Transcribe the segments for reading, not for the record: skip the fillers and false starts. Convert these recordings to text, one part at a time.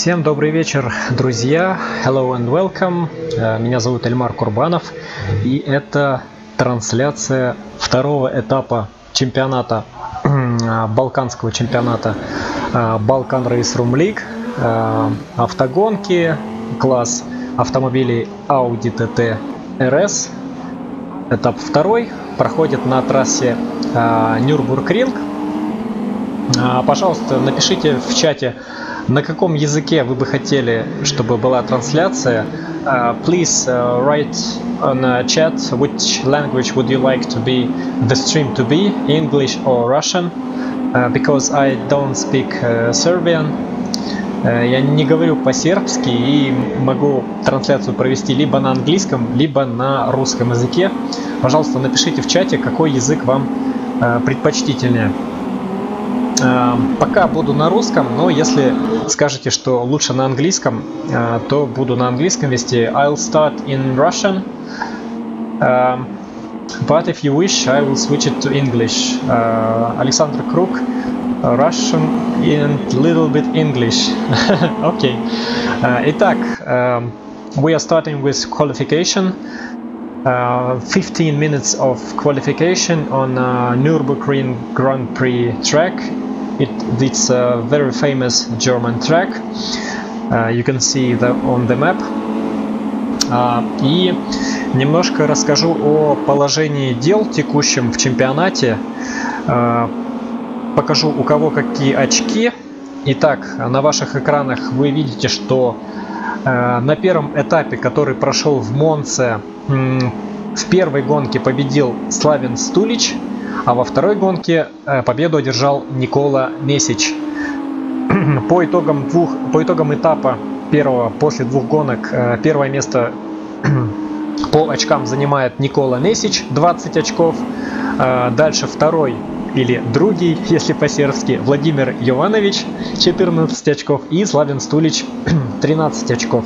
Всем добрый вечер, друзья. Hello and welcome. Меня зовут Эльмар Курбанов. И это трансляция второго этапа чемпионата, балканского чемпионата Balkan Raceroom League. Автогонки, класс автомобилей Audi TT RS. Этап второй проходит на трассе Нюрбургринг. Пожалуйста, напишите в чате, на каком языке вы бы хотели, чтобы была трансляция. Please write on a chat which language would you like to be the stream to be, English or Russian, because I don't speak Serbian. Я не говорю по-сербски и могу трансляцию провести либо на английском, либо на русском языке. Пожалуйста, напишите в чате, какой язык вам предпочтительнее. Пока буду на русском, но если скажете, что лучше на английском, то буду на английском вести. I'll start in Russian, but if you wish, I will switch it to English. Alexander Kruk, Russian and little bit English. Okay. Итак, we are starting with qualification. 15 minutes of qualification on Nürburgring Grand Prix track. It's a very famous German track. You can see that on the map. И немножко расскажу о положении дел текущем в чемпионате. Покажу, у кого какие очки. Итак, на ваших экранах вы видите, что на первом этапе, который прошел в Монце, в первой гонке победил Славен Стулич, а во второй гонке победу одержал Никола Месич. По итогам этапа первого, после двух гонок, первое место по очкам занимает Никола Месич, 20 очков. Дальше второй, или другий, если по-сербски, Владимир Йованович, 14 очков, и Славен Стулич, 13 очков.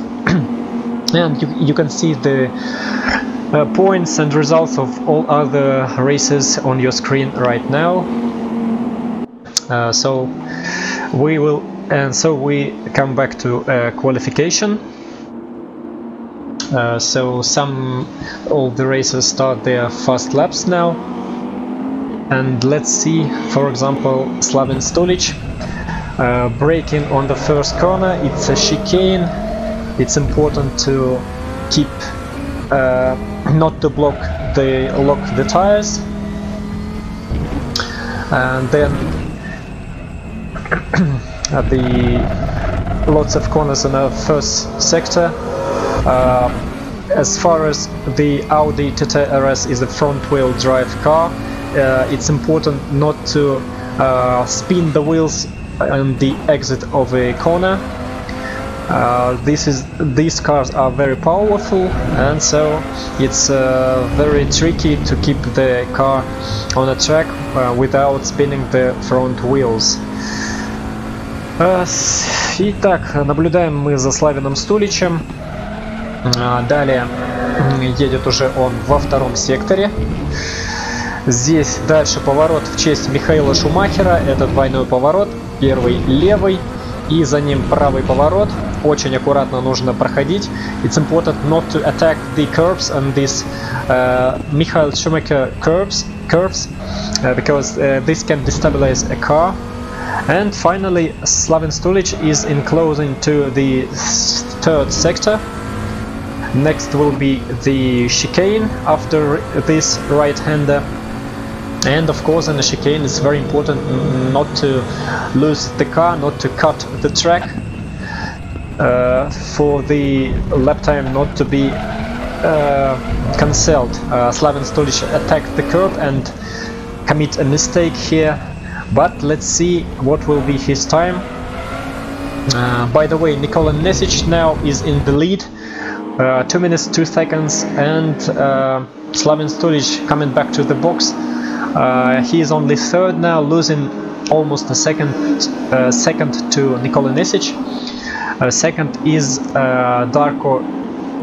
And you can see the points and results of all other races on your screen right now. So we come back to qualification. So all the races start their fast laps now. And let's see, for example, Slaven Stolic braking on the first corner. It's a chicane. It's important to keep not to lock the tires. And then lots of corners in the first sector. As far as the Audi TT RS is a front-wheel drive car, it's important not to spin the wheels on the exit of a corner. These cars are very powerful, and so it's very tricky to keep the car on a track without spinning the front wheels. Итак, наблюдаем мы за Славеном Стуличем. Далее едет уже он во втором секторе. Здесь дальше поворот в честь Михаила Шумахера. Это двойной поворот. Первый левый и за ним правый поворот. Очень аккуратно нужно проходить. It's important not to attack the curves and this Michael Schumacher curves because this can destabilize a car. And finally, Slaven Stolic is enclosing to the third sector. Next will be the chicane after this right-hander. And of course, in the chicane, it's very important not to lose the car, not to cut the track. For the lap time not to be cancelled. Slaven Stolic attacked the curb and commit a mistake here, but let's see what will be his time. By the way, Nikola Mesic now is in the lead, 2 minutes 2 seconds, and Slaven Stolic coming back to the box. He is only third now, losing almost a second to Nikola Mesic. Second is Darko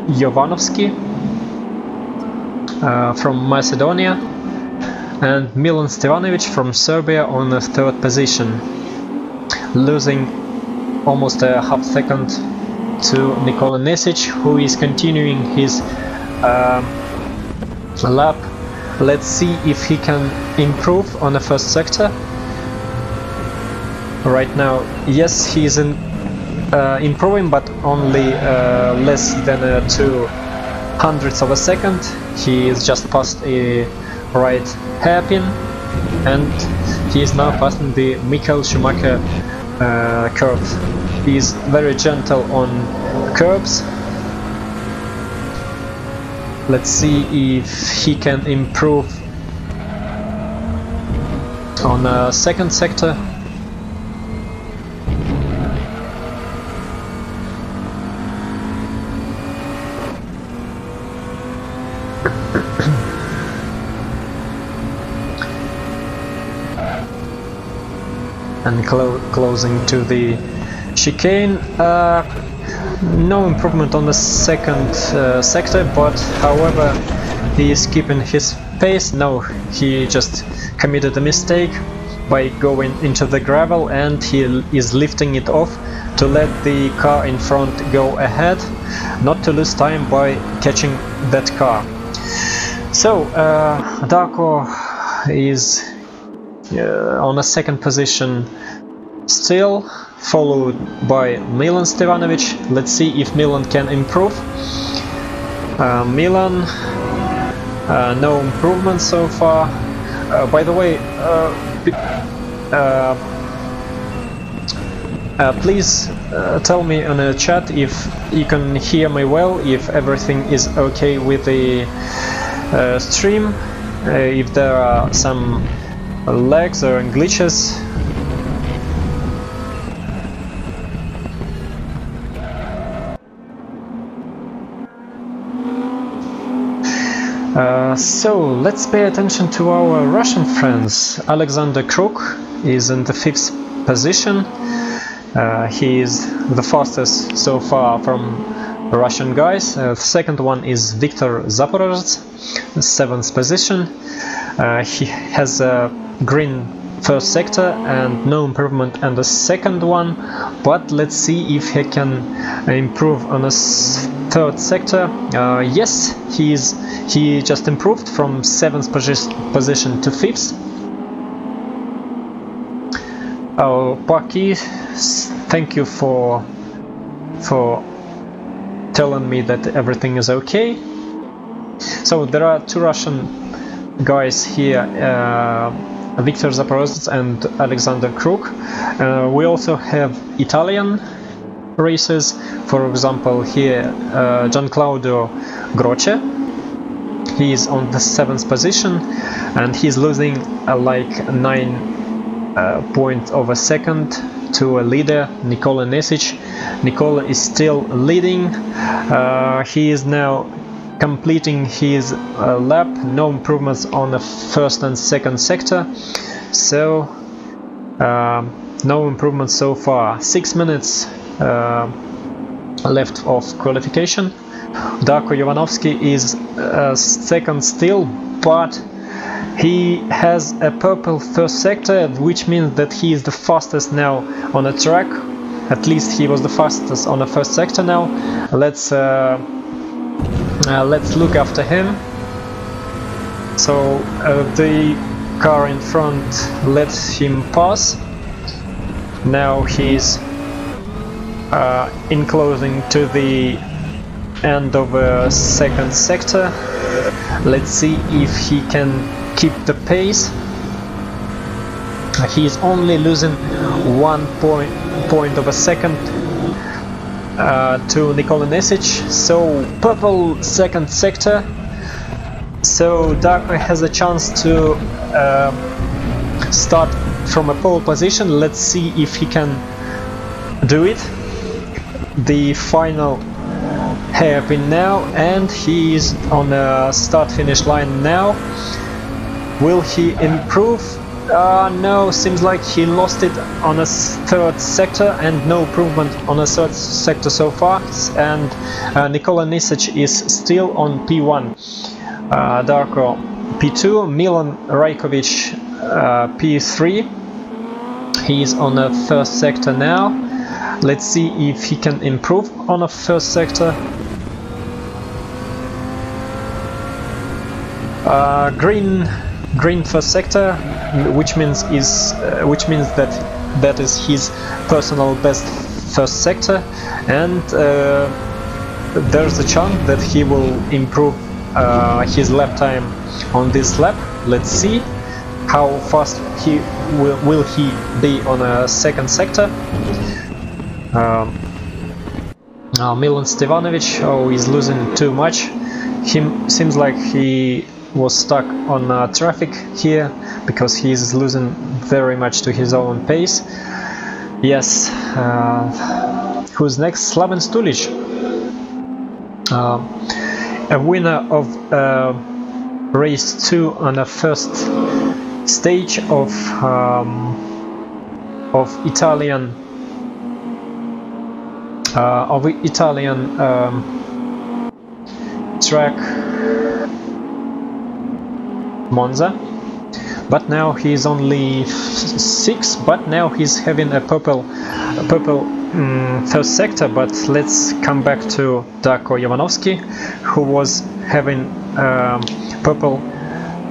Jovanovski from Macedonia, and Milan Stevanovic from Serbia on the third position, losing almost a half second to Nikola Nesic, who is continuing his lap. Let's see if he can improve on the first sector. Right now, yes, he is improving, but only less than 0.02 of a second. He is just past a right hairpin, and he is now passing the Michael Schumacher curve. He is very gentle on curbs. Let's see if he can improve on a second sector. And closing to the chicane. No improvement on the second sector, but however he is keeping his pace. No, he just committed a mistake by going into the gravel, and he is lifting it off to let the car in front go ahead, not to lose time by catching that car. So Darko is on a second position still, followed by Milan Stevanovic. Let's see if Milan can improve. Milan, no improvement so far. By the way, please tell me in the chat if you can hear me well, if everything is okay with the stream, if there are some lags or glitches. So let's pay attention to our Russian friends. Alexander Kruk is in the 5th position. He is the fastest so far from Russian guys. The second one is Viktor Zaporozhets, 7th position. He has a green first sector and no improvement on the second one, but let's see if he can improve on a third sector. Yes, he just improved from 7th position to 5th. Oh, Paki, thank you for telling me that everything is okay. So there are 2 Russian guys here, Viktor Zaporozhets and Alexander Kruk. We also have Italian races, for example here Gianclaudio Groce. He is on the 7th position and he's losing like 9 points of a second to a leader, Nikola Nesic. Nikola is still leading. He is now completing his lap, no improvements on the first and second sector, so no improvements so far. 6 minutes left of qualification. Darko Jovanovski is second still, but he has a purple first sector, which means that he is the fastest now on the track. At least he was the fastest on the first sector now. Let's look after him. So the car in front lets him pass. Now he's enclosing to the end of a second sector. Let's see if he can keep the pace. He is only losing 1 point of a second to Nikola Nesic. So purple second sector. So Darko has a chance to start from a pole position. Let's see if he can do it. The final hairpin now, and he is on a start-finish line now. Will he improve? No, seems like he lost it on a third sector, and no improvement on a third sector so far. And Nikola Nesic is still on P1. Darko P2, Milan Rajkovic P3. He is on the first sector now. Let's see if he can improve on a first sector. Green first sector, which means that is his personal best first sector, and there's a chance that he will improve his lap time on this lap. Let's see how fast will he be on a second sector. Milan Stevanovic, he's losing too much. Seems like he was stuck on traffic here because he's losing very much to his own pace. Yes, who's next? Slaven Stulic, a winner of race 2 on the first stage of Italian track Monza, but now he's only 6, but now he's having a purple first sector. But let's come back to Darko Jovanovski, who was having purple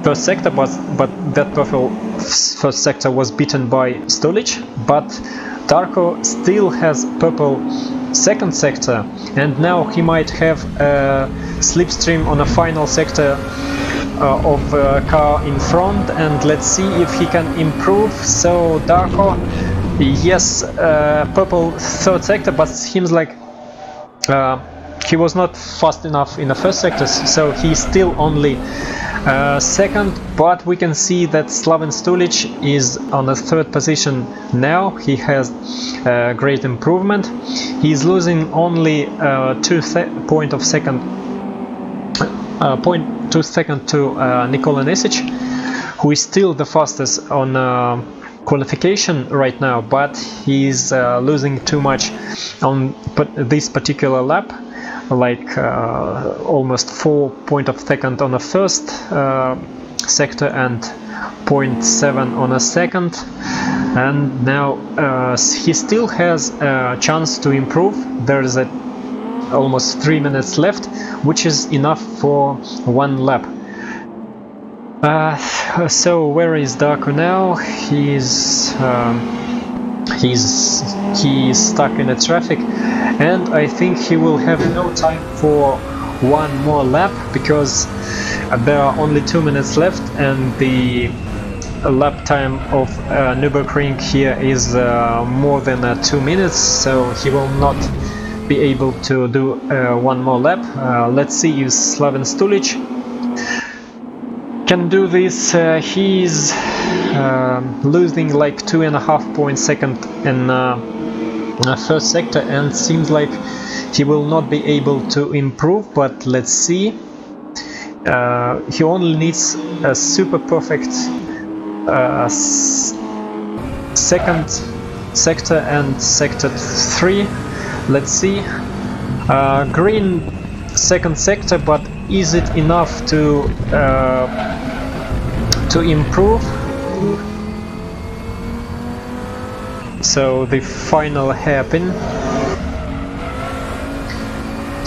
first sector, but that purple first sector was beaten by Stulic, but Darko still has purple second sector, and now he might have a slipstream on a final sector of a car in front, and let's see if he can improve. So Darko, yes, purple third sector, but seems like he was not fast enough in the first sector, so he's still only second. But we can see that Slaven Stulic is on the third position now. He has great improvement. He's losing only 0.2 seconds to Nikola Nesic, who is still the fastest on qualification right now, but he's losing too much on this particular lap, like almost 4 seconds on the first sector and 0.7 on a second, and now he still has a chance to improve. There is almost 3 minutes left, which is enough for one lap. So where is Darko now? He's stuck in the traffic, and I think he will have no time for one more lap, because there are only 2 minutes left, and the lap time of Nürburgring here is more than 2 minutes, so he will not be able to do one more lap. Let's see if Slaven Stulic can do this. He's losing like 2.5 seconds in first sector, and seems like he will not be able to improve, but let's see. He only needs a super perfect second sector and sector 3. Let's see. Green second sector, but is it enough to improve? So the final hairpin,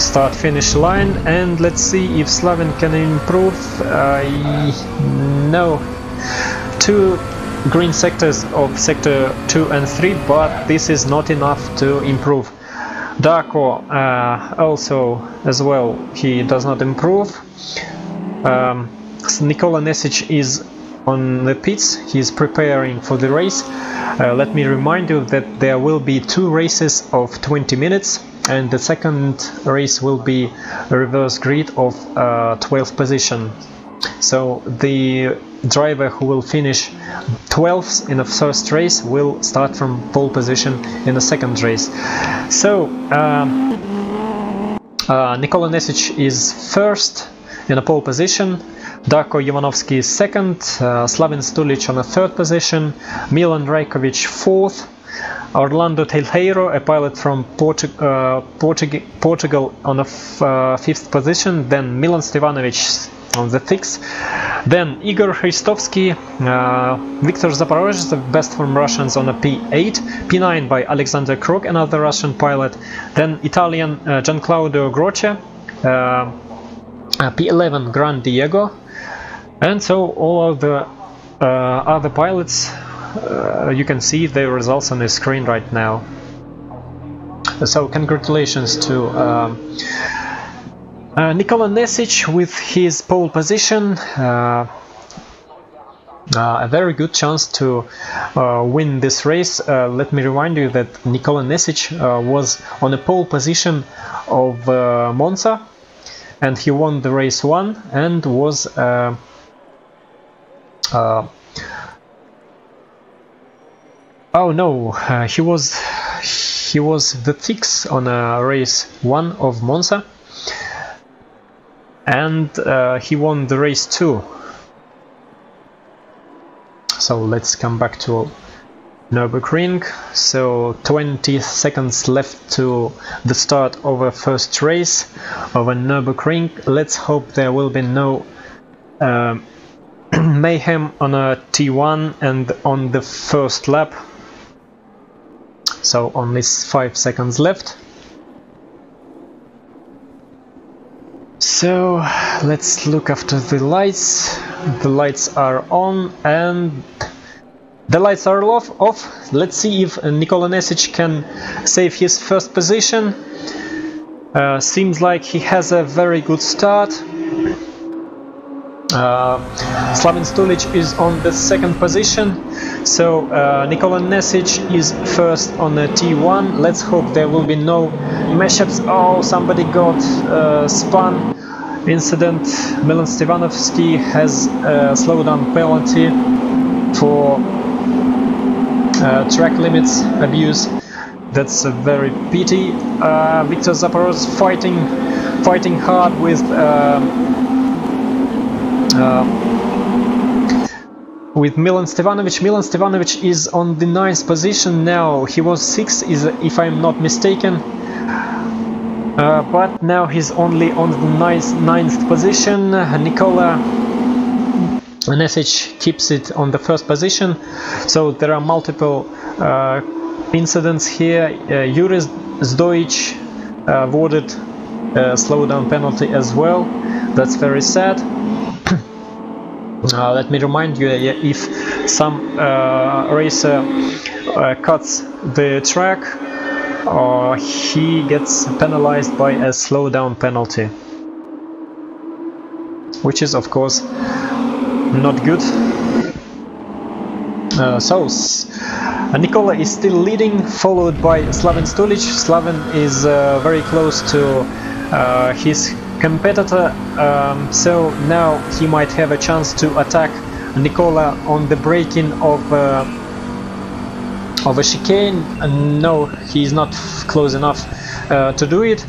start finish line, and let's see if Slaven can improve. No, 2 green sectors of sector 2 and 3, but this is not enough to improve. Darko also as well, he does not improve. Nikola Nesic is on the pits, he's preparing for the race. Let me remind you that there will be 2 races of 20 minutes, and the second race will be a reverse grid of 12th position. So the driver who will finish 12th in the first race will start from pole position in the second race. So Nikola Nesic is first in a pole position, Darko Jovanovski is second, Slaven Stulic on a third position, Milan Rajkovic fourth, Orlando Teixeira, a pilot from Portugal, on a 5th position. Then Milan Stevanovic on the 6th. Then Igor Hristovsky, Viktor Zaporozhets, the best from Russians, on a P8. P9 by Alexander Krog, another Russian pilot. Then Italian Gianclaudio Groce, P11 Gran Diego. And so all of the other pilots, you can see their results on the screen right now. So congratulations to Nikola Nesic with his pole position. A very good chance to win this race. Let me remind you that Nikola Nesic was on a pole position of Monza, and he won the race 1 and was oh no, he was the 6th on race 1 of Monza, and he won the race 2. So let's come back to Nürburgring. So 20 seconds left to the start of a first race of a Nürburgring. Let's hope there will be no mayhem on a T1 and on the first lap. So only 5 seconds left. So let's look after the lights. The lights are on and the lights are off. Let's see if Nikola Nesic can save his first position. Seems like he has a very good start. Slaven Stulic is on the 2nd position, so Nikola Nesic is first on the T1. Let's hope there will be no mashups. Oh, somebody got spun. Incident. Milan Stevanovsky has a slowdown penalty for track limits abuse. That's a very pity. Viktor Zaporozhets fighting hard with Milan Stevanovic. Milan Stevanovic is on the 9th position now. He was 6th, if I'm not mistaken. But now he's only on the 9th position. Nikola Nesic keeps it on the 1st position. So there are multiple incidents here. Yuri Zdojic awarded a slowdown penalty as well. That's very sad. Let me remind you, if some racer cuts the track, he gets penalized by a slowdown penalty, which is of course not good. So Nikola is still leading, followed by Slaven Stulic. Slaven is very close to his competitor, so now he might have a chance to attack Nikola on the braking of a chicane. No, he's not close enough to do it,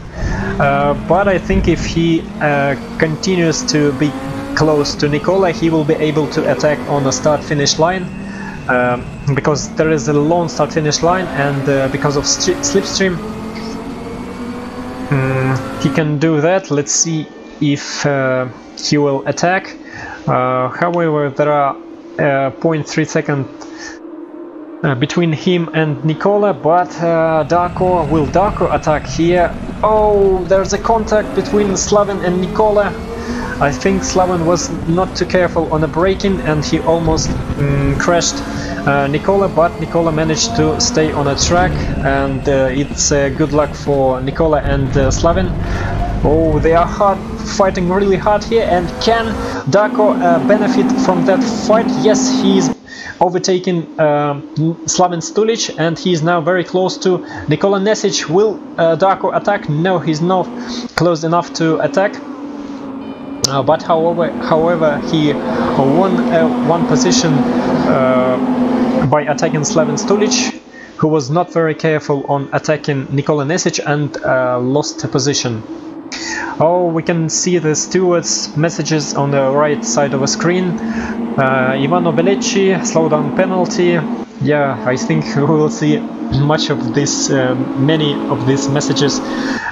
but I think if he continues to be close to Nikola, he will be able to attack on the start-finish line, because there is a long start-finish line, and because of slipstream he can do that. Let's see if he will attack. However, there are 0.3 seconds between him and Nikola, but will Darko attack here? Oh, there's a contact between Slaven and Nikola. I think Slaven was not too careful on the braking and he almost crashed Nikola, but Nikola managed to stay on a track, and it's good luck for Nikola and Slaven. Oh, they are fighting really hard here, and can Darko benefit from that fight? Yes, he's overtaken Slaven Stulic, and he is now very close to Nikola Nesic. Will Darko attack? No, he's not close enough to attack. But however, he won one position by attacking Slaven Stulic, who was not very careful on attacking Nikola Nesic, and lost a position. Oh, we can see the stewards' messages on the right side of the screen. Ivano Belecci, slowdown penalty. Yeah, I think we will see much of this, many of these messages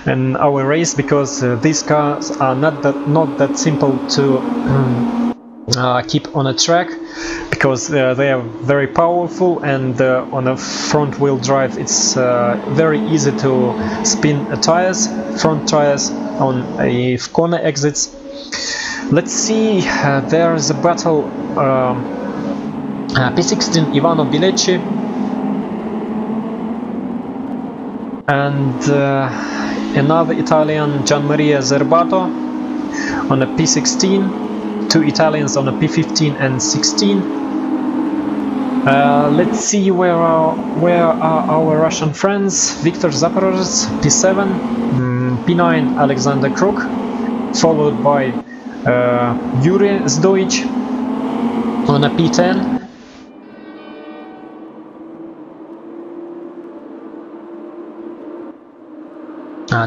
in our race, because these cars are not that simple to keep on a track, because they are very powerful, and on a front wheel drive it's very easy to spin front tires on corner exits. Let's see, there is a battle. P16 Ivano Bilecci and another Italian, Gianmaria Zerbato, on a P16, two Italians on a P15 and 16. Let's see where are our Russian friends. Viktor Zaporozhets, P7, P9 Alexander Kruk, followed by Yuri Zdoich on a P10.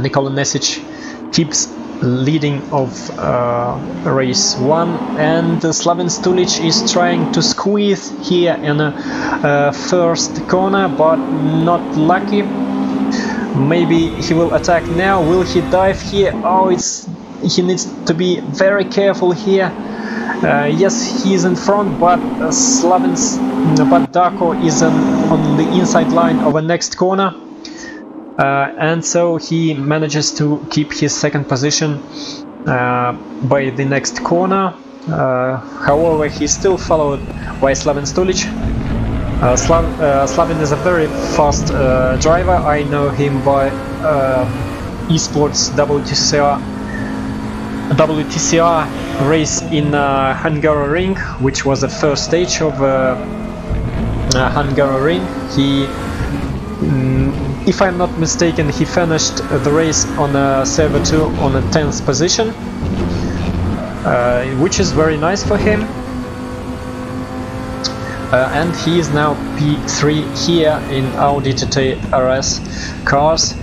Nikola Nesic keeps leading of race 1, and Slaven Stulic is trying to squeeze here in a first corner, but not lucky. Maybe he will attack now. Will he dive here? Oh, he needs to be very careful here. Yes, he is in front, but Darko is on the inside line of the next corner. And so he manages to keep his second position by the next corner. However, he's still followed by Slaven Stulic. Slaven is a very fast driver. I know him by esports WTCR race in Hungaroring, which was the first stage of Hungaroring. He if I'm not mistaken, he finished the race on a Server 2 on a 10th position, which is very nice for him. And he is now P3 here in Audi TT RS cars.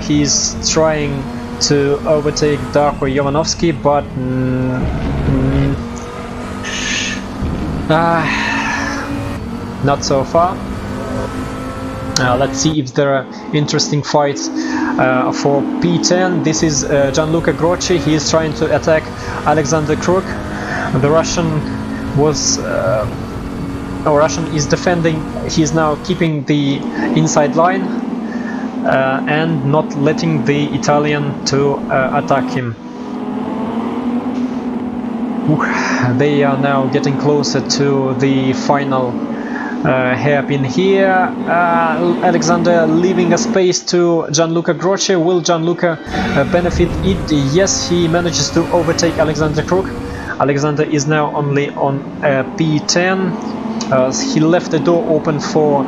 He's trying to overtake Darko Jovanovski, but not so far. Let's see if there are interesting fights for P10. This is Gianluca Grocci. He is trying to attack Alexander Kruk. The Russian is defending. He is now keeping the inside line and not letting the Italian to attack him. They are now getting closer to the final hairpin here. Alexander leaving a space to Gianluca Grocci. Will Gianluca benefit it? Yes, he manages to overtake Alexander Kruk. Alexander is now only on P10. He left the door open for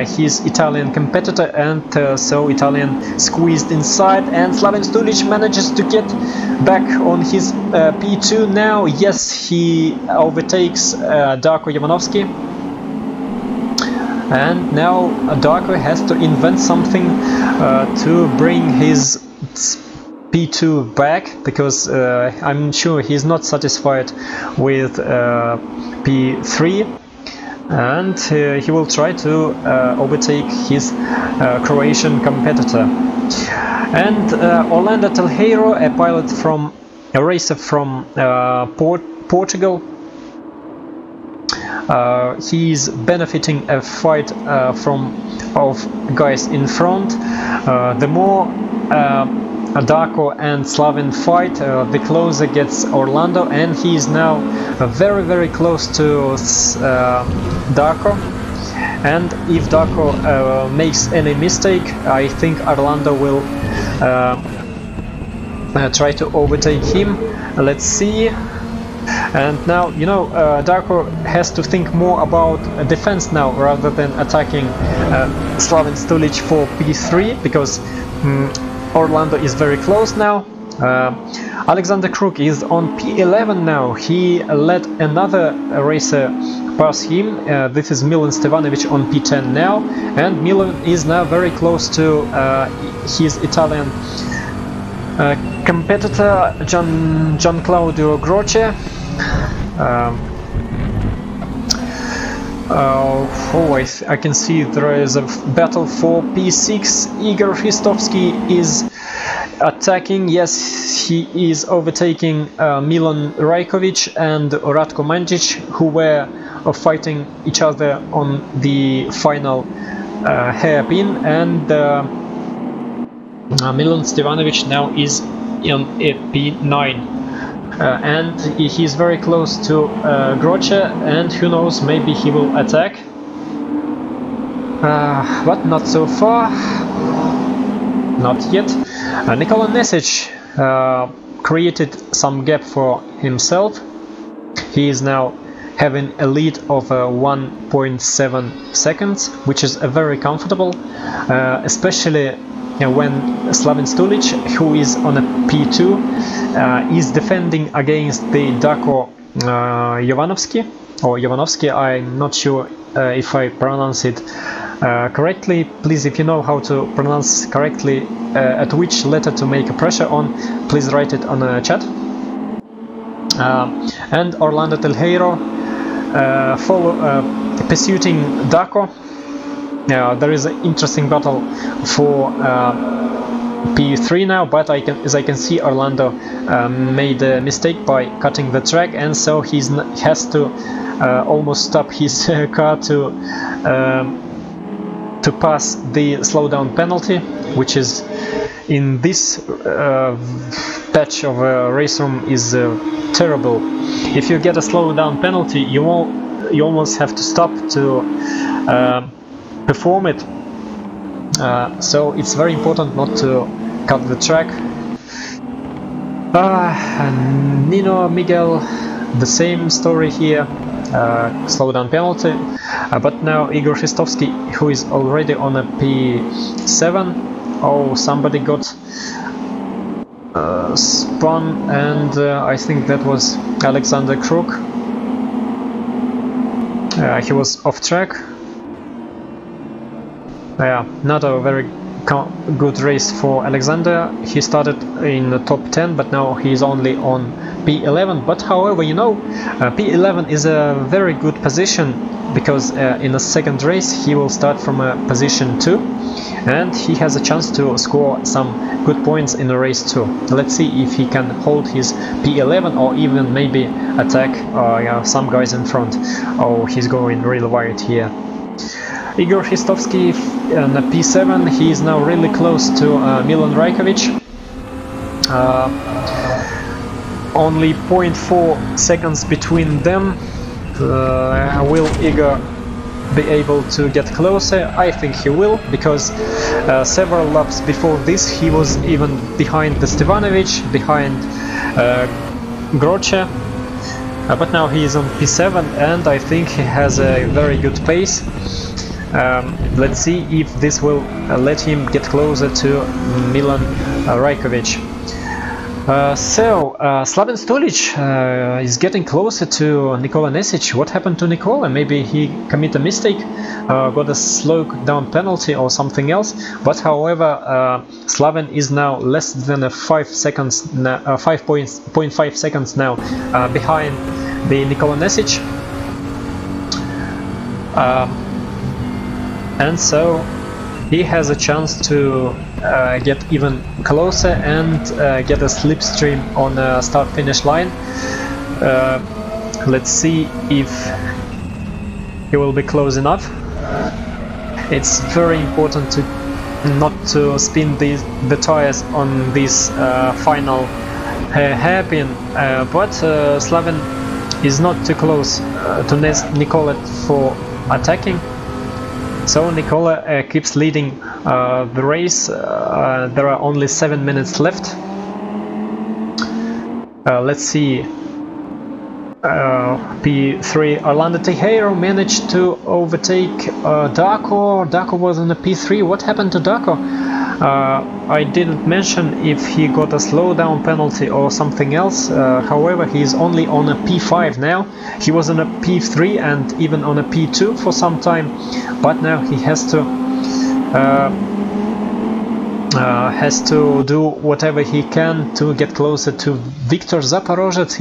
his Italian competitor, and so Italian squeezed inside, and Slaven Stulic manages to get back on his P2 now. Yes, he overtakes Darko Jovanovski. And now Darko has to invent something to bring his P2 back, because I'm sure he's not satisfied with P3, and he will try to overtake his Croatian competitor. And Orlando Telheiro, a racer from Portugal, he's benefiting a fight of guys in front. The more Darko and Slaven fight, the closer gets Orlando, and he is now very close to Darko. And if Darko makes any mistake, I think Orlando will try to overtake him. Let's see. And now, you know, Darko has to think more about defense now rather than attacking Slaven Stulic for P3, because Orlando is very close now. Alexander Kruk is on P11 now. He let another racer pass him. This is Milan Stevanovic on P10 now, and Milan is now very close to his Italian competitor Gian Claudio Grocci. I can see there is a battle for P6. Igor Hristovsky is attacking. Yes, he is overtaking Milan Rajkovic and Ratko Mandic, who were fighting each other on the final hairpin, and Milan Stevanovic now is on P9. And he is very close to Groce, and who knows, maybe he will attack, but not so far, not yet. Nikola Nesic created some gap for himself. He is now having a lead of 1.7 seconds, which is very comfortable, especially when Slaven Stulic, who is on a P2, is defending against the Dako Jovanovski, or Jovanovski, I'm not sure if I pronounce it correctly. Please, if you know how to pronounce correctly at which letter to make a pressure on, please write it on a chat. And Orlando Telheiro pursuing Dako. There is an interesting battle for P3 now, but as I can see, Orlando made a mistake by cutting the track, and so he has to almost stop his car to pass the slowdown penalty, which is in this patch of Raceroom is terrible. If you get a slowdown penalty, you almost have to stop to perform it, so it's very important not to cut the track. Nino Miguel, the same story here, slowdown penalty, but now Igor Hristovsky, who is already on a P7. Oh, somebody got spun, and I think that was Alexander Kruk. He was off track. Not a very good race for Alexander. He started in the top 10, but now he's only on P11. But however, you know, P11 is a very good position, because in the second race he will start from a position 2, and he has a chance to score some good points in the race 2. Let's see if he can hold his P11, or even maybe attack some guys in front. Oh, he's going real wide here. Igor Hristovsky on a P7, he is now really close to Milan Rajkovic. Only 0.4 seconds between them. Will Igor be able to get closer? I think he will, because several laps before this he was even behind the Stevanovic, behind Groce, but now he is on P7, and I think he has a very good pace. Let's see if this will let him get closer to Milan Rajkovic. Slaven Stulic is getting closer to Nikola Nesic. What happened to Nikola? Maybe he committed a mistake, got a slow down penalty or something else. But however, Slaven is now less than 5.5 seconds now behind the Nikola Nesic. And so he has a chance to get even closer and get a slipstream on a start-finish line. Let's see if he will be close enough. It's very important to not to spin the tires on this final hairpin, but Slaven is not too close to Nikola for attacking. So Nikola keeps leading the race. There are only 7 minutes left. Let's see. P3, Orlando Tejero managed to overtake Dako. Dako was in a P3. What happened to Dako? I didn't mention if he got a slowdown penalty or something else. However, he is only on a P5 now. He was on a P3 and even on a P2 for some time, but now he has to has to do whatever he can to get closer to Viktor Zaporozhets,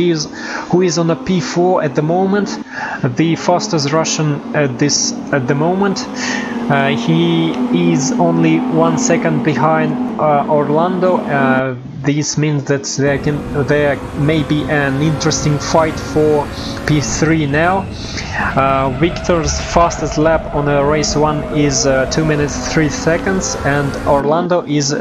who is on a P4 at the moment, the fastest Russian at the moment. He is only 1 second behind Orlando. This means that there may be an interesting fight for P3 now. Victor's fastest lap on a race 1 is 2 minutes 3 seconds, and Orlando's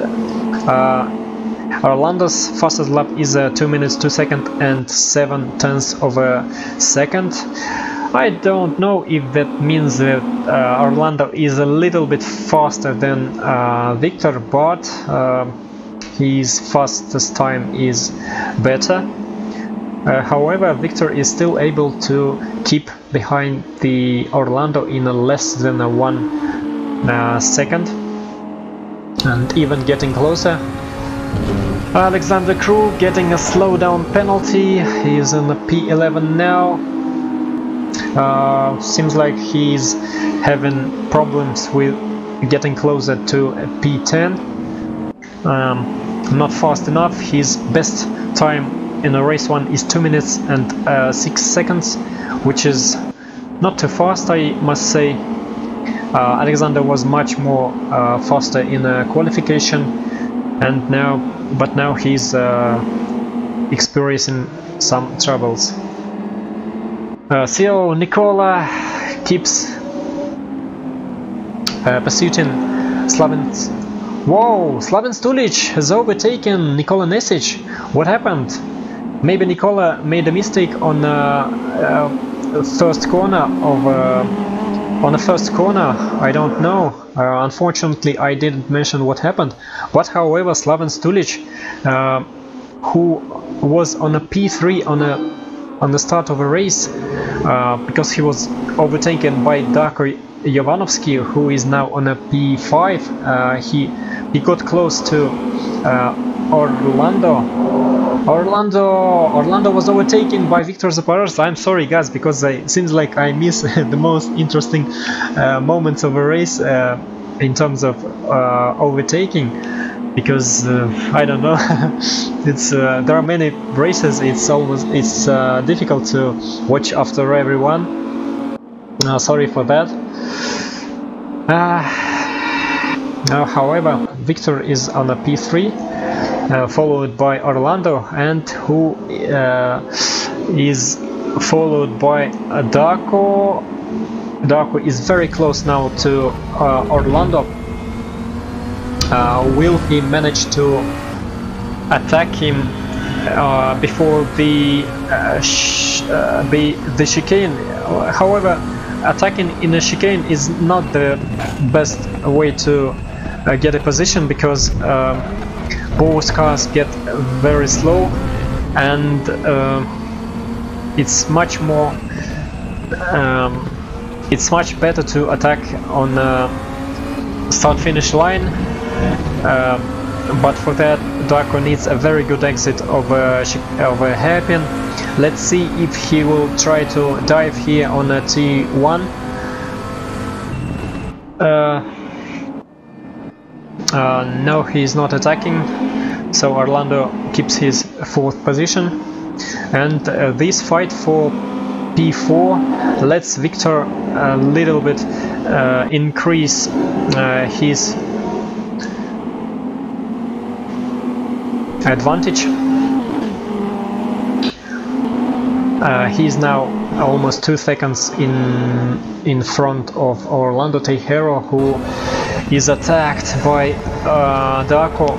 fastest lap is 2 minutes 2 seconds and 7/10 of a second. I don't know if that means that Orlando is a little bit faster than Victor, but his fastest time is better. However, Victor is still able to keep behind the Orlando in a less than a 1 second, and even getting closer. Alexander Krug getting a slowdown penalty. He is on the P11 now. Seems like he's having problems with getting closer to a P10. Not fast enough. His best time in a race 1 is 2 minutes and 6 seconds, which is not too fast, I must say. Alexander was much more faster in a qualification, but now he's experiencing some troubles. So Nikola keeps pursuing Slaven. Whoa! Slaven Stulic has overtaken Nikola Nesic. What happened? Maybe Nikola made a mistake on first corner on the first corner. I don't know. Unfortunately, I didn't mention what happened. But however, Slaven Stulic, who was on a P3 on the start of a race, because he was overtaken by Darko Jovanovski, who is now on a P5. He got close to Orlando. Orlando was overtaken by Viktor Zaporozhets. I'm sorry, guys, because it seems like I miss the most interesting moments of a race in terms of overtaking. Because I don't know, there are many races. It's difficult to watch after everyone. Sorry for that. However, Victor is on a P3, followed by Orlando, and who is followed by Darko. Darko is very close now to Orlando. Will he manage to attack him before the chicane? However, attacking in a chicane is not the best way to get a position, because both cars get very slow, and it's much better to attack on the start-finish line. But for that, Darko needs a very good exit of a hairpin. Let's see if he will try to dive here on a T1. No, he's not attacking, so Orlando keeps his 4th position. And this fight for P4 lets Victor a little bit increase his advantage. He's now almost 2 seconds in front of Orlando Tejero, who is attacked by Darko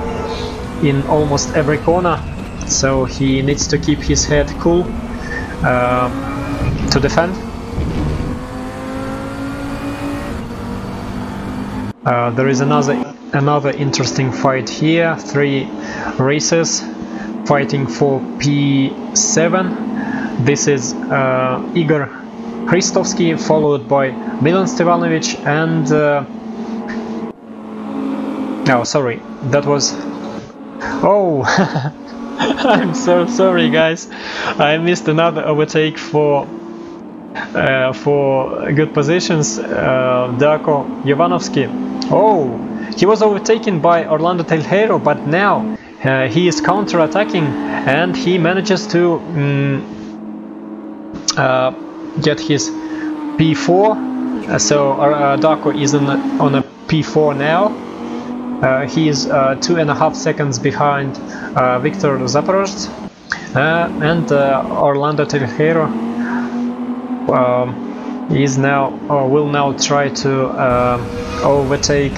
in almost every corner, so he needs to keep his head cool to defend. There is another interesting fight here. 3 racers fighting for P7. This is Igor Christovsky, followed by Milan Stevanovic and oh, sorry, that was... Oh! I'm so sorry, guys. I missed another overtake for good positions. Darko Jovanovski. Oh, he was overtaken by Orlando Tejero, but now he is counter-attacking and he manages to get his P4. So Darko is on a P4 now. He is 2.5 seconds behind Victor Zaporozhets, and Orlando Tejero is now will now try to overtake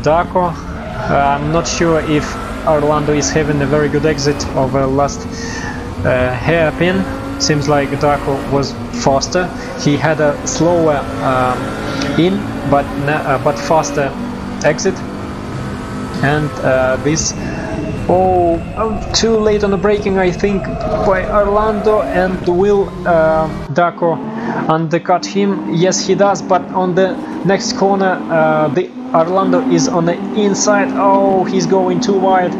Darko. I'm not sure if Orlando is having a very good exit of the last hairpin. Seems like Darko was faster. He had a slower in but faster exit, and this too late on the braking, I think, by Orlando, and will Darko undercut him? Yes, he does, but on the next corner the Orlando is on the inside. Oh, he's going too wide.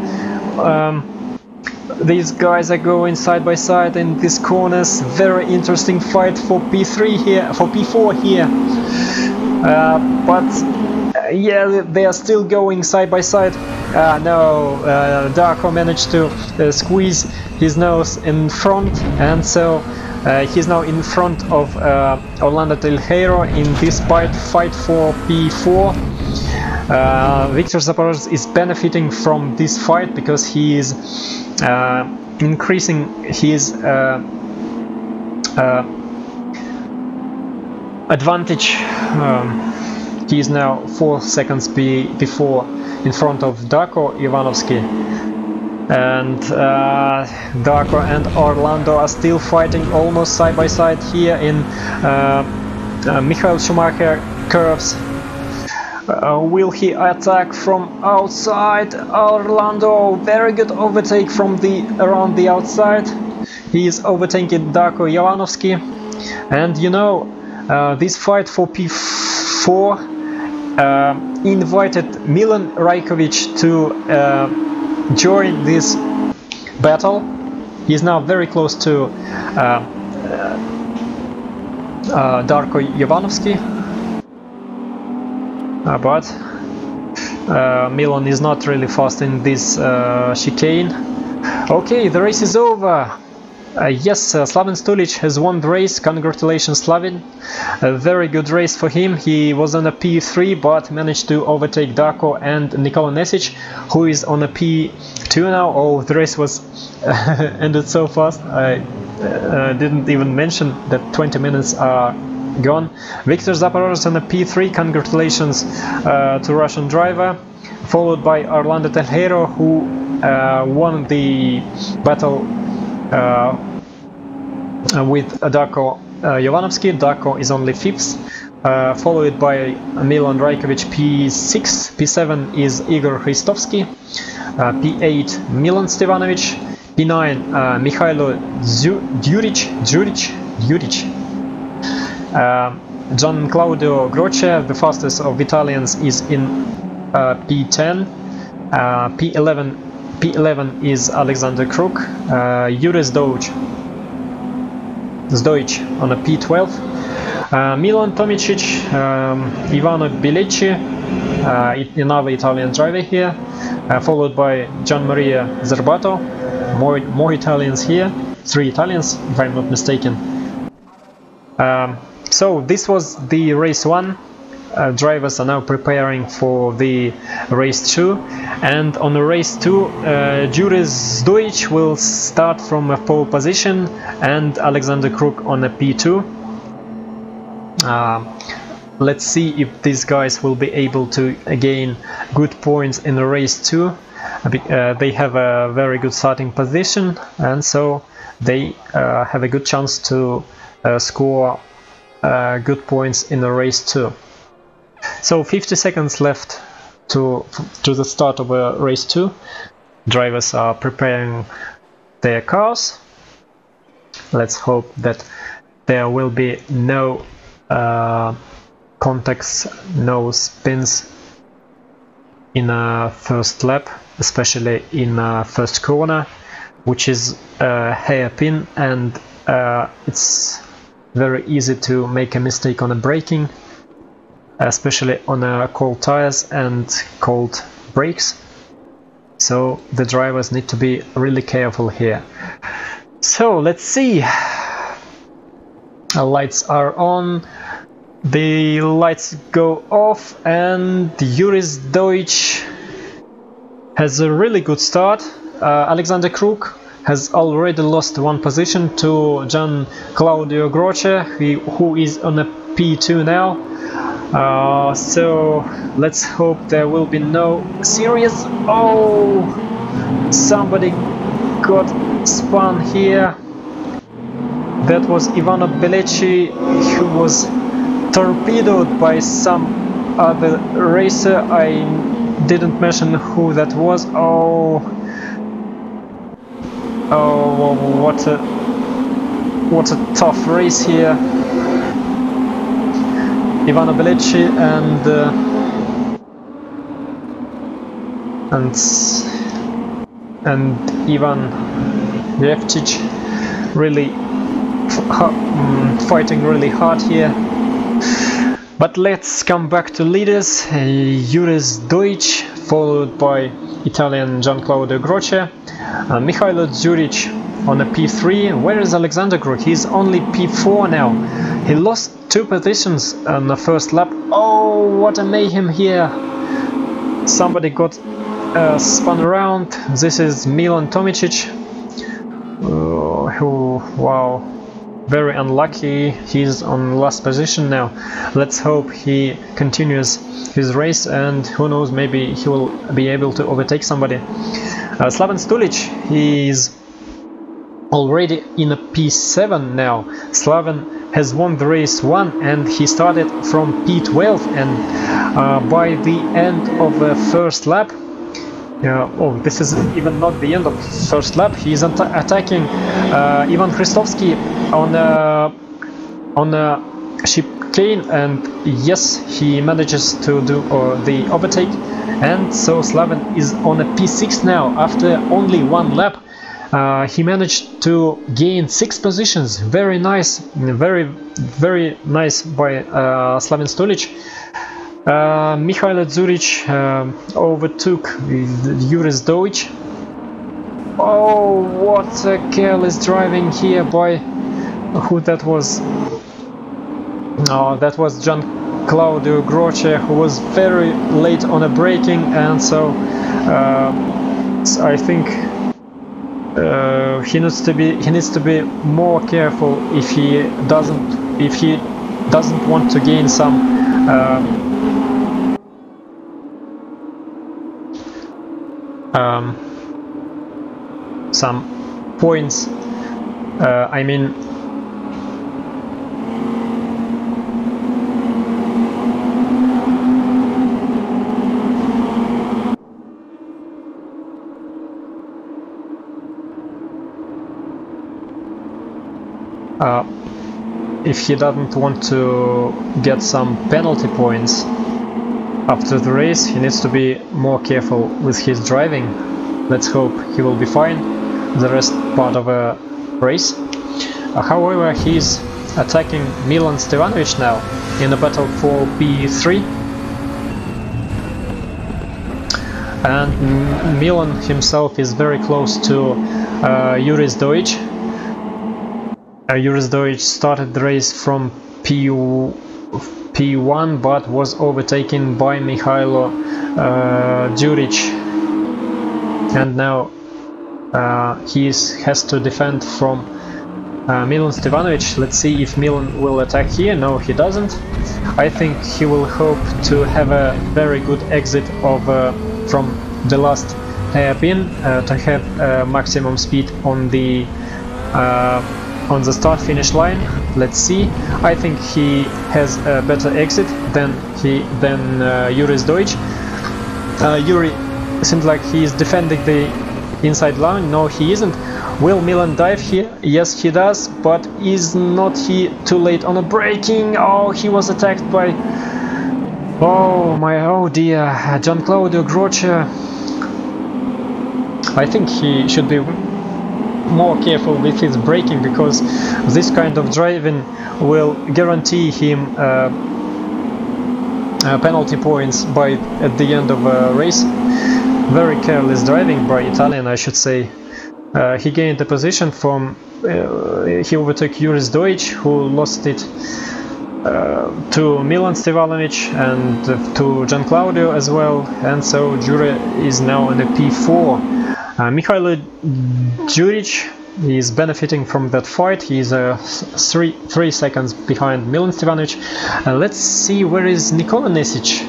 These guys are going side by side in these corners. Very interesting fight for P3 here, for P4 here. But yeah, they are still going side by side. No, Darko managed to squeeze his nose in front, and so he's now in front of Orlando Tejero in this fight for P4. Victor Zaporozhets is benefiting from this fight because he is increasing his advantage. He is now 4 seconds before in front of Darko Ivanovsky, and Darko and Orlando are still fighting almost side by side here in Michael Schumacher curves. Will he attack from outside? Orlando, very good overtake from around the outside. He is overtaking Darko Ivanovsky, and you know, this fight for P4 invited Milan Rajkovic to join this battle. He is now very close to Darko Ivanovsky. But Milan is not really fast in this chicane. Okay, the race is over. Yes, Slaven Stulic has won the race. Congratulations, Slaven. A very good race for him. He was on a P3 but managed to overtake Darko and Nikola Nesic, who is on a P2 now. Oh, the race was ended so fast. I didn't even mention that 20 minutes are gone. Victor Zaporozhets on a P3. Congratulations to Russian driver, followed by Orlando Tejero, who won the battle with Darko Ivanovsky. Darko is only 5th, followed by Milan Rajkovic P6. P7 is Igor Hristovsky. P8 Milan Stevanovic. P9 Mikhailo Djuric. Gian Claudio Groce, the fastest of Italians, is in P10. P11 is Alexander Kruk. Jure Zdojc on a P12. Milan Tomicic, Ivano Bilecci, another Italian driver here, followed by Gian Maria Zerbato. More Italians here, 3 Italians if I'm not mistaken. So this was the race 1. Drivers are now preparing for the race 2, and on the race 2 Jure Zdojc will start from a pole position and Alexander Kruk on a P2. Let's see if these guys will be able to gain good points in the race 2. They have a very good starting position, and so they have a good chance to score good points in the race 2. So 50 seconds left to the start of race 2. Drivers are preparing their cars. Let's hope that there will be no contacts, no spins in first lap, especially in first corner, which is a hairpin, and it's very easy to make a mistake on the braking. especially on cold tires and cold brakes. So the drivers need to be really careful here. So let's see. Lights are on. The lights go off, and Juris Deutsch has a really good start. Alexander Krug has already lost one position to Gian Claudio Groce, who is on a P2 now. So let's hope there will be no serious... Oh! Somebody got spun here. That was Ivano Belleci, who was torpedoed by some other racer. I didn't mention who that was. Oh, what a tough race here. Ivano Belleci and Ivan Jevcic really fighting really hard here. But let's come back to leaders. Juris Deutsch, followed by Italian Gian Claudio Groce. Mihailo Zuric on a P3. Where is Alexander Krug? He's only P4 now. He lost 2 positions on the first lap. Oh, what a mayhem here. Somebody got spun around. This is Milan Tomicic, who, wow, very unlucky. He's on last position now. Let's hope he continues his race, and who knows, maybe he will be able to overtake somebody. Slaven Stulic, he's already in a P7 now. Slaven has won the race 1, and he started from P12, and by the end of the first lap, oh, this is even not the end of the first lap. He's attacking Ivan Christovsky on a chicane, and yes, he manages to do the overtake, and so Slaven is on a P6 now. After only 1 lap, he managed to gain 6 positions. Very nice, very nice by Slaven Stulic. Mihailo Zuric overtook Juris Deutsch. Oh, what a careless driving here by... who that was? Oh, that was Gian Claudio Groce, who was very late on a braking, and so I think he needs to be more careful if he doesn't want to gain some points. I mean, if he doesn't want to get some penalty points after the race, he needs to be more careful with his driving. Let's hope he will be fine the rest part of a race. However, he's attacking Milan Stevanovic now in a battle for P3, and Milan himself is very close to Juris Deutsch. Juris Deutsch started the race from P1, but was overtaken by Mihailo Zuric, and now he has to defend from Milan Stevanovic. Let's see if Milan will attack here. No, he doesn't. I think he will hope to have a very good exit of from the last hairpin to have maximum speed on the start-finish line. Let's see. I think he has a better exit than Juris Deutsch. Yuri seems like he is defending the inside line. No, he isn't. Will Milan dive here? Yes, he does, but is not he too late on a braking? Oh, he was attacked by... oh dear, Gian Claudio Groce. I think he should be more careful with his braking, because this kind of driving will guarantee him penalty points by at the end of a race. Very careless driving by Italian, I should say. He gained the position from he overtook Juris Deutsch, who lost it to Milan Stevanovic and to Gian Claudio as well, and so Jure is now in a P4. Mikhailo Juric is benefiting from that fight. He's 3 seconds behind Milan Stevanovic. Let's see where is Nikola Nesic.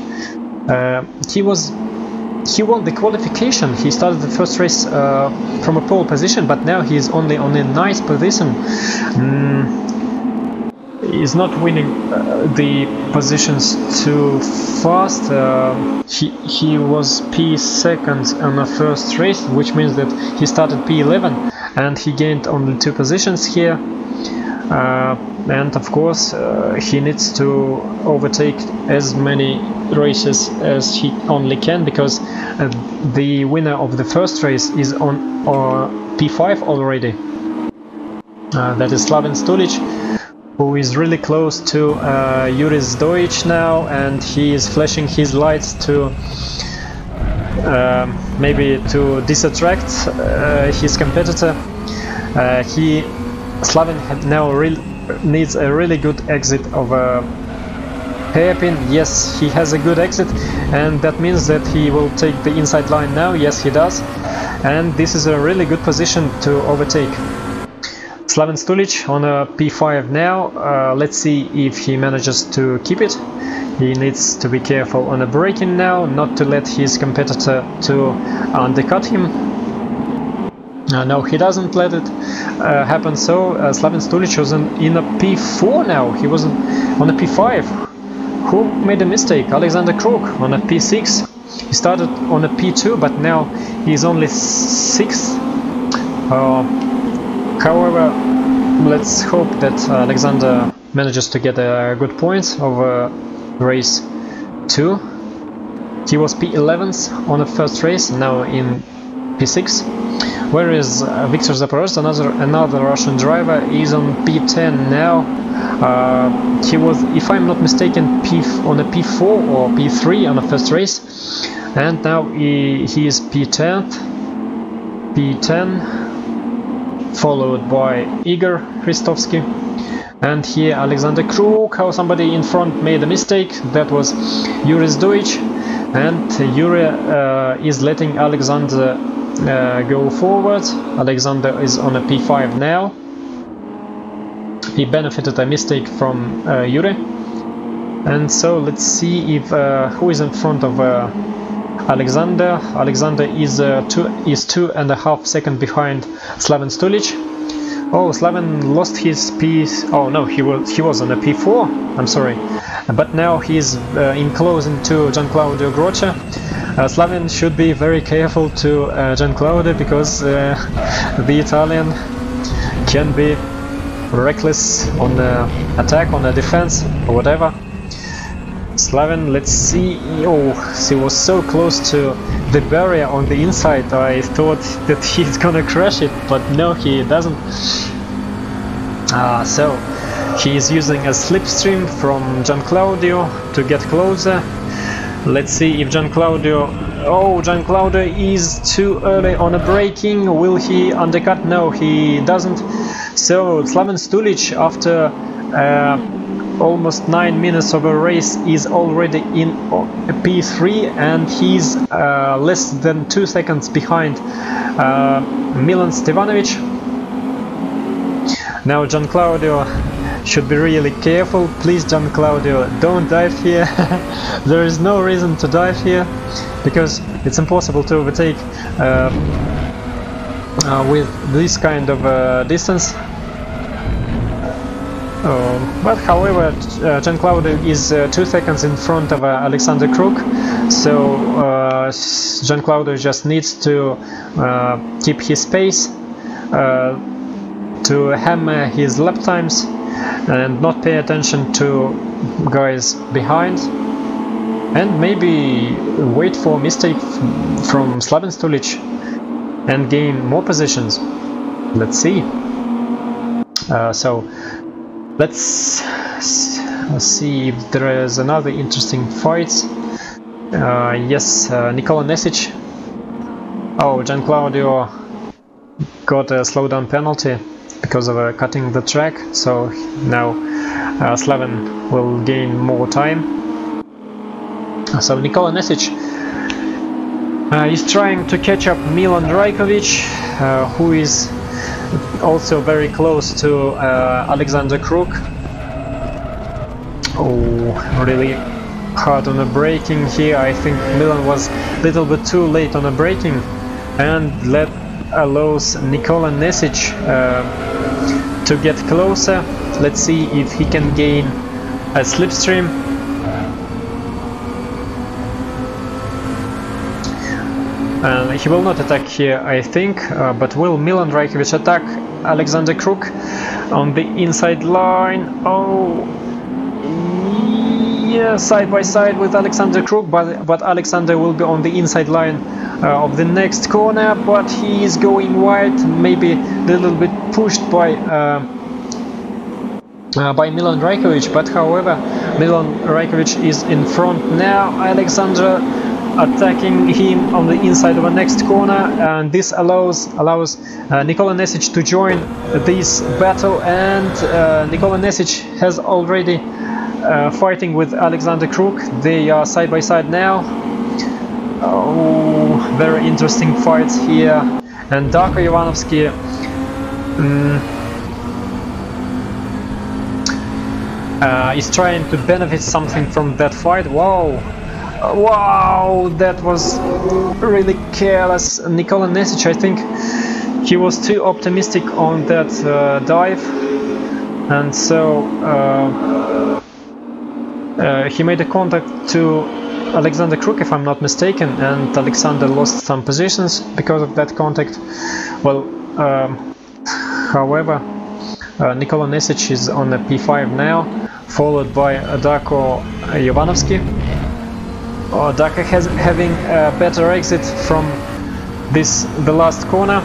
He won the qualification. He started the first race from a pole position, but now he's only on a ninth position. He's not winning the positions too fast. He was P2 on the first race, which means that he started P11 and he gained only 2 positions here. And of course he needs to overtake as many races as he only can, because the winner of the first race is on P5 already. That is Slaven Stulic, who is really close to Juris Deutsch now, and he is flashing his lights to maybe to distract his competitor. Slaven now needs a really good exit of a hairpin. Yes, he has a good exit, and that means that he will take the inside line now. Yes, he does, and this is a really good position to overtake. Slaven Stulic on a P5 now. Let's see if he manages to keep it. He needs to be careful on the braking now, not to let his competitor to undercut him. No, he doesn't let it happen. So Slaven Stulic was in a P4 now. He was on a P5. Who made a mistake? Alexander Kruk on a P6. He started on a P2, but now he's only 6th. However, let's hope that Alexander manages to get a good points over race 2. He was P11th on the first race, now in P6. Whereas Viktor Zaporozhets, another Russian driver, is on P10 now. He was, if I'm not mistaken, on a P4 or P3 on the first race, and now he is P10, followed by Igor Christovsky. And here Alexander Kruk, how somebody in front made a mistake. That was Juris Deutsch, and Jure is letting Alexander go forward. Alexander is on a P5 now. He benefited a mistake from Jure. And so let's see if who is in front of Alexander. Alexander is 2.5 seconds behind Slaven Stulic. Oh, Slaven lost his P. Oh no, he was on a P4. I'm sorry, but now he's in closing to Gian Claudio Grocia. Slaven should be very careful to Gian Claudio, because the Italian can be reckless on the attack, on the defense, or whatever. Slaven, let's see. Oh, he was so close to the barrier on the inside. I thought that he's gonna crash it, but no, he doesn't. So he is using a slipstream from Gian Claudio to get closer. Let's see if Gian Claudio... Oh, Gian Claudio is too early on a braking. Will he undercut? No, he doesn't. So Slaven Stulic, after almost 9 minutes of a race, is already in P3, and he's less than 2 seconds behind Milan Stevanovic. Now Gian Claudio should be really careful. Please, Gian Claudio, don't dive here. There is no reason to dive here, because it's impossible to overtake with this kind of distance. But however, Gian Claudio is 2 seconds in front of Alexander Kruk, so Gian Claudio just needs to keep his pace, to hammer his lap times, and not pay attention to guys behind, and maybe wait for a mistake from Slaven Stulic and gain more positions. Let's see. So let's Let's see if there is another interesting fight. Yes, Nikola Nesic. Oh, Gian Claudio got a slowdown penalty because of cutting the track, so now Slaven will gain more time. So Nikola Nesic is trying to catch up Milan Rajkovic, who is also very close to Alexander Kruk. Oh, really hard on the braking here. I think Milan was a little bit too late on the braking, and that allows Nikola Nesic to get closer. Let's see if he can gain a slipstream. He will not attack here, I think, but will Milan Rajkovic attack Alexander Kruk on the inside line? Oh, yeah, side by side with Alexander Kruk, but Alexander will be on the inside line of the next corner, but he is going wide, maybe a little bit pushed by Milan Rajkovic, but however Milan Rajkovic is in front now. Alexander attacking him on the inside of the next corner, and this allows Nikola Nesic to join this battle, and Nikola Nesic has already fighting with Alexander Kruk. They are side by side now. Oh, very interesting fights here, and Darko Ivanovsky is trying to benefit something from that fight. Wow, that was really careless. Nikola Nesic, I think he was too optimistic on that dive, and so he made a contact to Alexander Kruk, if I'm not mistaken, and Alexander lost some positions because of that contact. Well, however, Nikola Nesic is on a P5 now, followed by Darko Ivanovsky. Darko having a better exit from the last corner,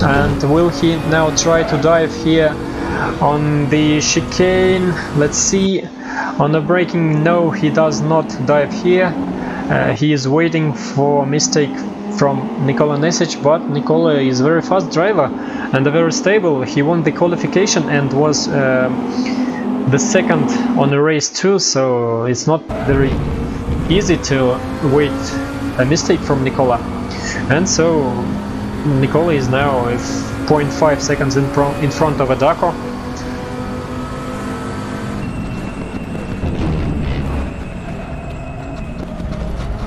and will he now try to dive here on the chicane? Let's see. On the braking, no, he does not dive here. He is waiting for a mistake from Nikola Nesic, but Nikola is a very fast driver and very stable. He won the qualification and was the second on the race too, so it's not very easy to wait a mistake from Nikola. And so Nikola is now 0.5 seconds in front of Darko.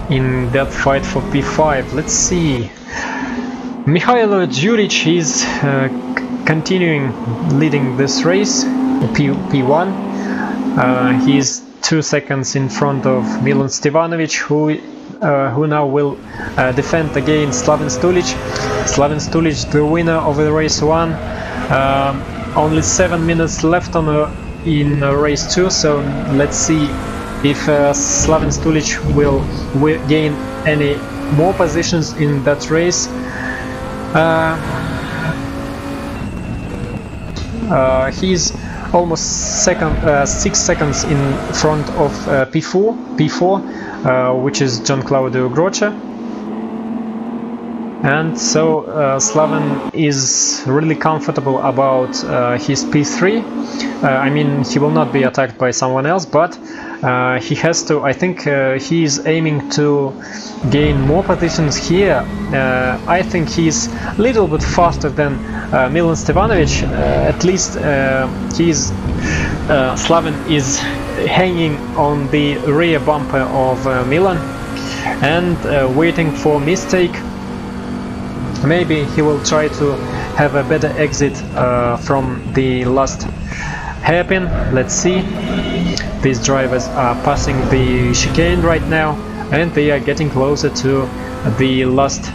In that fight for P5, let's see. Mihailo Djuric is continuing leading this race, P1. He's 2 seconds in front of Milan Stevanovic, who now will defend against Slaven Stulic. Slaven Stulic, the winner of the race 1. Only 7 minutes left in race 2, so let's see if Slaven Stulic will gain any more positions in that race. He's almost 6 seconds in front of P4, which is Gian Claudio Groce. And so Slaven is really comfortable about his P3. I mean, he will not be attacked by someone else, but he has to, I think he is aiming to gain more positions here. I think he's a little bit faster than Milan Stevanovic. At least Slaven is hanging on the rear bumper of Milan and waiting for mistake. Maybe he will try to have a better exit from the last hairpin. Let's see. These drivers are passing the chicane right now, and they are getting closer to the last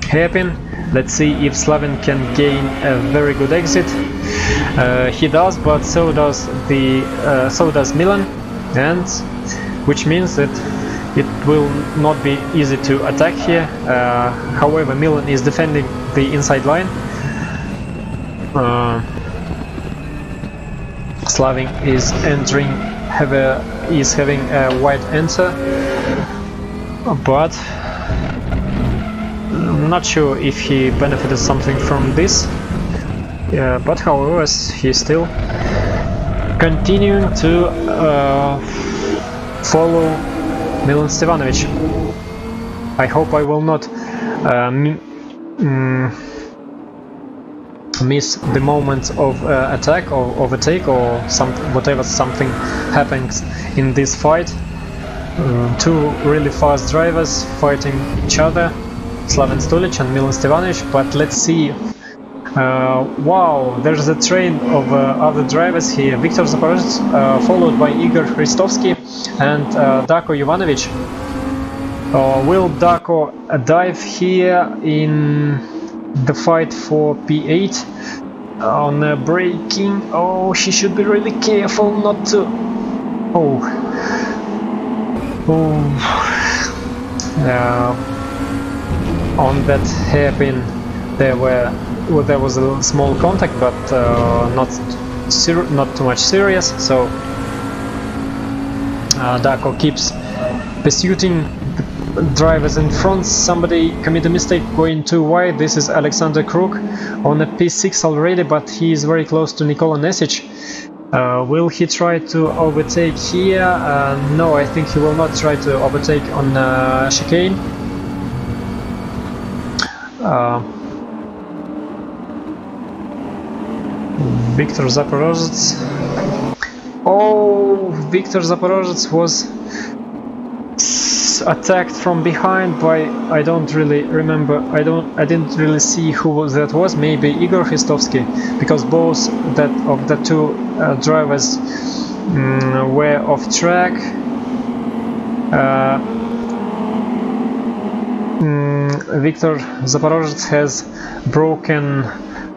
hairpin. Let's see if Slaven can gain a very good exit. He does, but so does Milan, and which means that it will not be easy to attack here. However, Milan is defending the inside line. Slavin is having a wide enter, but I'm not sure if he benefited something from this. But however, he's still continuing to follow Milan Stevanovic. I hope I will not miss the moment of attack or overtake or something happens in this fight. Two really fast drivers fighting each other, Slaven Stulic and Milan Stevanovic, but let's see. Wow, there's a train of other drivers here. Viktor Zaporozhets, followed by Igor Hristovsky and Darko Jovanovic. Will Darko dive here in the fight for P8 on braking? Oh, he should be really careful not to... on that hairpin there was a small contact, but not too much serious. So Darko keeps pursuing the drivers in front. Somebody commit a mistake going too wide. This is Alexander Kruk on a P6 already, but he is very close to Nikola Nesic. Will he try to overtake here? No, I think he will not try to overtake on chicane. Viktor Zaporozhets. Oh, Viktor Zaporozhets was attacked from behind by, I don't really remember, I didn't really see who that was. Maybe Igor Hristovsky, because both of the two drivers were off track. Viktor Zaporozhets has broken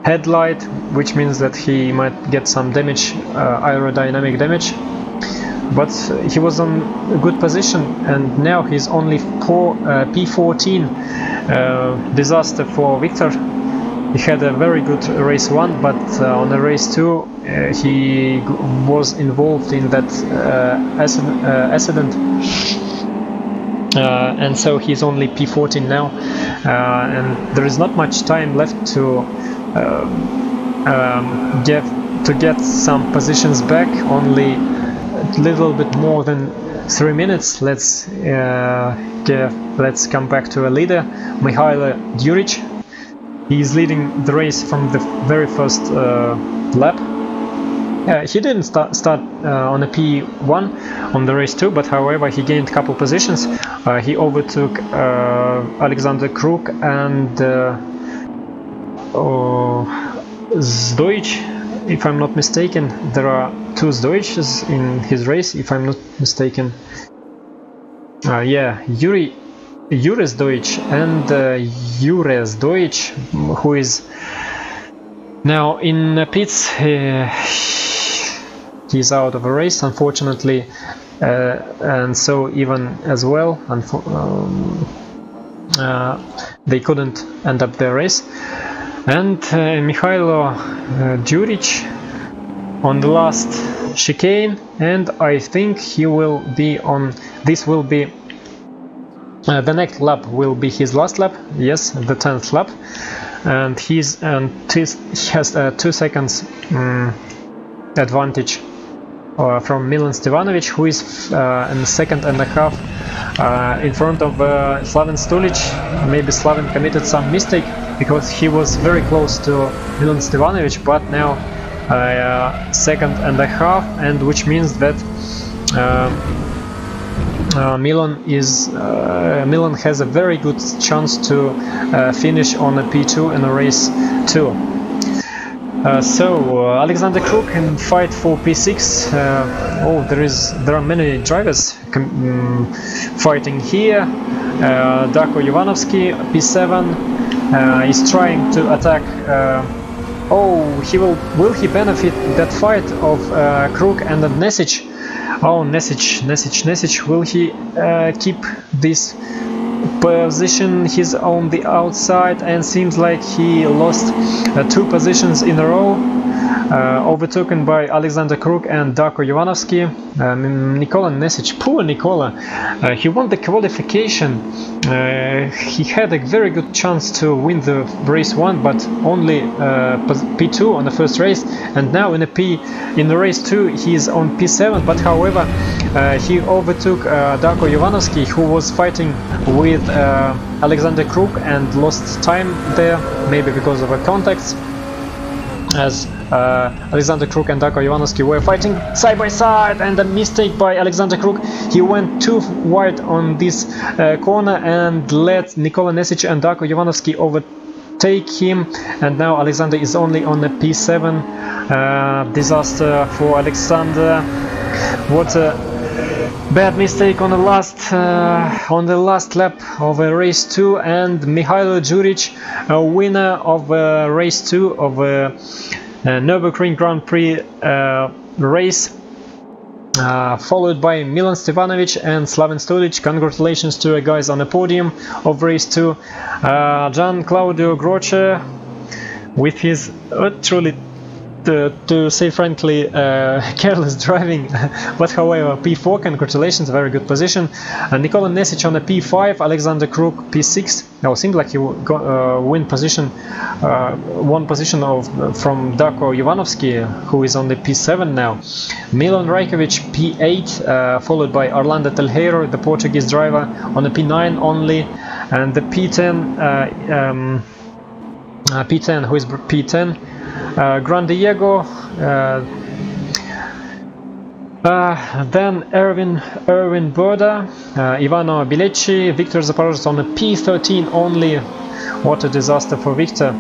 headlight, which means that he might get some damage, aerodynamic damage, but he was on a good position, and now he's only P14. Disaster for Viktor. He had a very good race 1, but on the race 2 he was involved in that accident, and so he's only P14 now, and there is not much time left to get some positions back. Only a little bit more than 3 minutes. Let's come back to a leader, Mikhailo Djuric. He is leading the race from the very first lap. He didn't start on a P1 on the race 2, but however he gained a couple positions. He overtook Alexander Kruk and Zdojic, if I'm not mistaken. There are two Zdojics in his race, if I'm not mistaken. Yeah, Yuri Zdojic and Jure Zdojic, who is now in pits. He's out of a race, unfortunately, and so even as well, they couldn't end up their race. And Mikhailo Djuric on the last chicane, and I think he will be on. This will be the next lap will be his last lap. Yes, the 10th lap, and he has 2 seconds advantage from Milan Stevanovic, who is in the 2.5 in front of Slaven Stulic. Maybe Slaven committed some mistake, because he was very close to Milan Stevanovic, but now 2.5, and which means that Milan has a very good chance to finish on a P2 in a race 2. So Alexander Kruk can fight for P6. There are many drivers fighting here. Darko Jovanovski, P7, is trying to attack. Will he benefit that fight of Kruk and Nesic? Oh, Nesic, will he keep this position? He's on the outside, and seems like he lost 2 positions in a row. overtaken by Alexander Kruk and Darko Jovanovski. Nikola Nesic, poor Nikola, he won the qualification. He had a very good chance to win the race 1, but only P2 on the first race, and now in the race 2 he is on P7. But however, he overtook Darko Jovanovski, who was fighting with Alexander Kruk, and lost time there, maybe because of a contacts, as Alexander Kruk and Darko Jovanovski were fighting side by side, and a mistake by Alexander Kruk. He went too wide on this corner and let Nikola Nesic and Darko Jovanovski overtake him, and now Alexander is only on the P7. Disaster for Alexander. What a bad mistake on the last lap of race 2, and Mihailo Juric, a winner of race 2 of Nürburgring Grand Prix race, followed by Milan Stevanovic and Slaven Stulic. Congratulations to the guys on the podium of race 2. Gian Claudio Groce, with his truly, to say frankly, careless driving, but however, P4, congratulations, very good position. Nikola Nesic on the P5, Alexander Kruk P6. Now seems like he got one position from Darko Jovanovski, who is on the P7 now. Milan Rajkovic P8, followed by Orlando Telheiro, the Portuguese driver, on the P9 only, and the P10, who is P10. Gran Diego, then Erwin Boda, Ivano Bilecci, Victor Zaporozhets on the P13 only. What a disaster for Victor.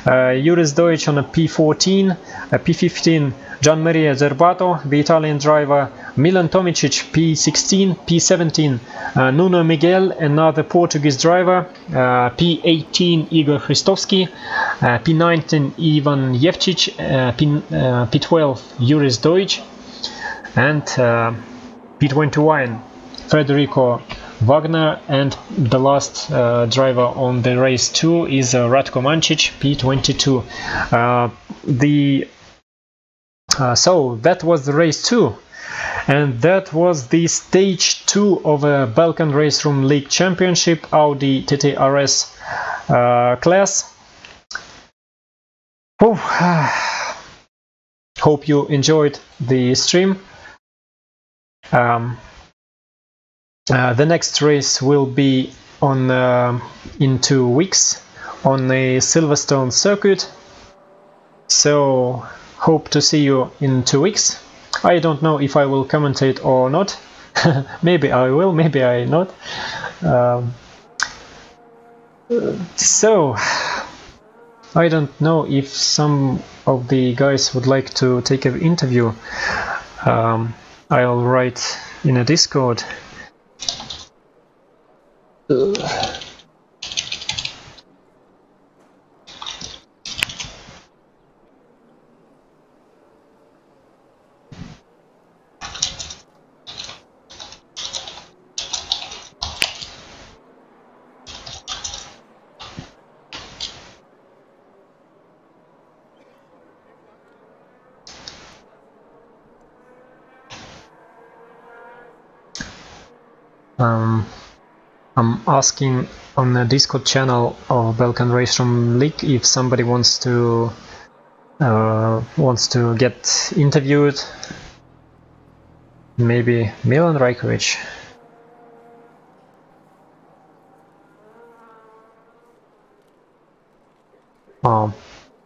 Juris Deutsch on a P14, P15 Gianmaria Zerbato, the Italian driver, Milan Tomicic P16, P17 Nuno Miguel, another Portuguese driver, P18 Igor Christovski, P19 Ivan Jevcic, P12 Juris Deutsch, and P21 Federico Wagner, and the last driver on the race 2 is Ratko Mancic, P22. So that was the race 2, and that was the stage 2 of a Balkan Raceroom League Championship Audi TT RS class. Hope you enjoyed the stream. The next race will be on in 2 weeks on the Silverstone circuit, so hope to see you in 2 weeks. I don't know if I will commentate or not. Maybe I will, maybe I not. So I don't know if some of the guys would like to take an interview. I'll write in a Discord. I'm asking on the Discord channel of Balkan Raceroom League if somebody wants to get interviewed. Maybe Milan Rajkovic.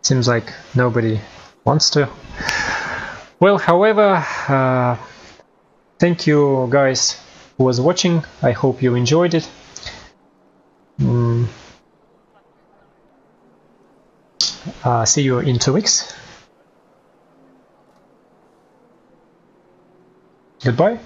Seems like nobody wants to. Well, however, thank you guys who was watching. I hope you enjoyed it. See you in 2 weeks. Goodbye.